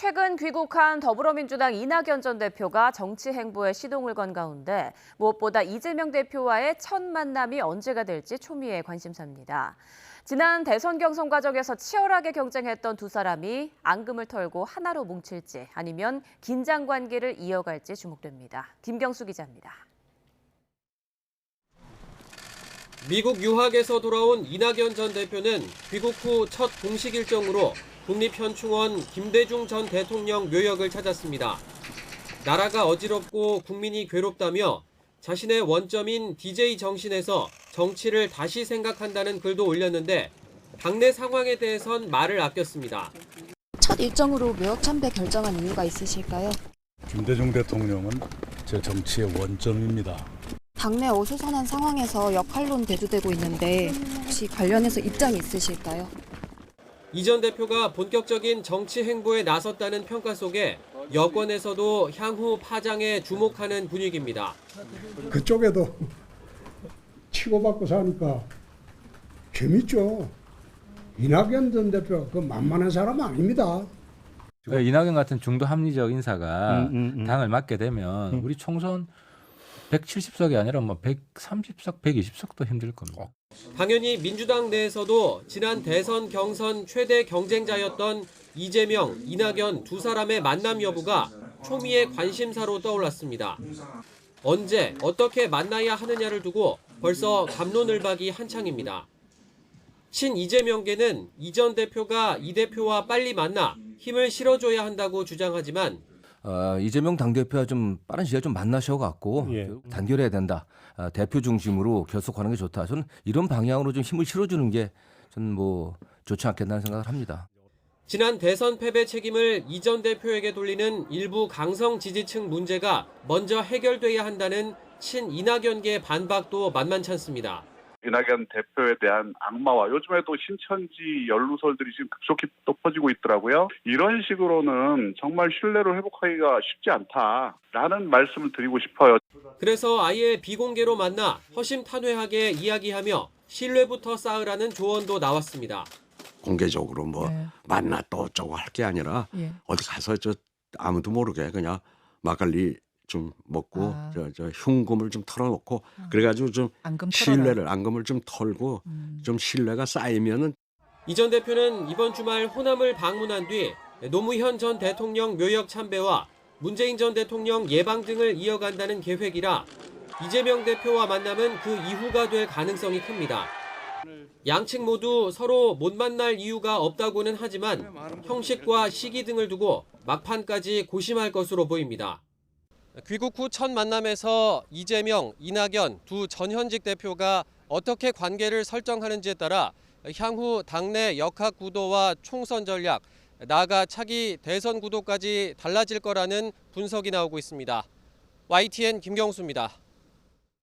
최근 귀국한 더불어민주당 이낙연 전 대표가 정치 행보에 시동을 건 가운데 무엇보다 이재명 대표와의 첫 만남이 언제가 될지 초미의 관심사입니다. 지난 대선 경선 과정에서 치열하게 경쟁했던 두 사람이 앙금을 털고 하나로 뭉칠지 아니면 긴장 관계를 이어갈지 주목됩니다. 김경수 기자입니다. 미국 유학에서 돌아온 이낙연 전 대표는 귀국 후 첫 공식 일정으로 국립현충원 김대중 전 대통령 묘역을 찾았습니다. 나라가 어지럽고 국민이 괴롭다며 자신의 원점인 DJ 정신에서 정치를 다시 생각한다는 글도 올렸는데 당내 상황에 대해선 말을 아꼈습니다. 첫 일정으로 묘역 참배 결정한 이유가 있으실까요? 김대중 대통령은 제 정치의 원점입니다. 당내 어수선한 상황에서 역할론 대두되고 있는데 혹시 관련해서 입장이 있으실까요? 이 전 대표가 본격적인 정치 행보에 나섰다는 평가 속에 여권에서도 향후 파장에 주목하는 분위기입니다. 그쪽에도 치고받고 사니까 재밌죠. 이낙연 전 대표 그 만만한 사람 아닙니다. 이낙연 같은 중도 합리적 인사가 당을 맡게 되면 우리 총선 170석이 아니라 뭐 130석, 120석도 힘들 겁니다. 당연히 민주당 내에서도 지난 대선 경선 최대 경쟁자였던 이재명, 이낙연 두 사람의 만남 여부가 초미의 관심사로 떠올랐습니다. 언제 어떻게 만나야 하느냐를 두고 벌써 갑론을박이 한창입니다. 친 이재명계는 이 전 대표가 이 대표와 빨리 만나 힘을 실어줘야 한다고 주장하지만 이재명 당대표와 좀 빠른 시기에 좀 만나셔 갖고 단결해야 된다. 대표 중심으로 결속하는 게 좋다. 저는 이런 방향으로 좀 힘을 실어주는 게 저는 뭐 좋지 않겠다는 생각을 합니다. 지난 대선 패배 책임을 이 전 대표에게 돌리는 일부 강성 지지층 문제가 먼저 해결돼야 한다는 친 이낙연계 반박도 만만찮습니다. 이낙연 대표에 대한 악마와 요즘에도 신천지 연루설들이 지금 급속히 또 퍼지고 있더라고요. 이런 식으로는 정말 신뢰를 회복하기가 쉽지 않다라는 말씀을 드리고 싶어요. 그래서 아예 비공개로 만나 허심탄회하게 이야기하며 신뢰부터 쌓으라는 조언도 나왔습니다. 공개적으로 만나 또 어쩌고 할 게 아니라 어디 가서 아무도 모르게 그냥 막걸리 좀 먹고 저 흉금을 좀 털어놓고 그래가지고 좀 앙금을 좀 털고 좀 신뢰가 쌓이면은 이 전 대표는 이번 주말 호남을 방문한 뒤 노무현 전 대통령 묘역 참배와 문재인 전 대통령 예방 등을 이어간다는 계획이라 이재명 대표와 만남은 그 이후가 될 가능성이 큽니다. 양측 모두 서로 못 만날 이유가 없다고는 하지만 형식과 시기 등을 두고 막판까지 고심할 것으로 보입니다. 귀국 후 첫 만남에서 이재명, 이낙연 두 전현직 대표가 어떻게 관계를 설정하는지에 따라 향후 당내 역학 구도와 총선 전략, 나아가 차기 대선 구도까지 달라질 거라는 분석이 나오고 있습니다. YTN 김경수입니다.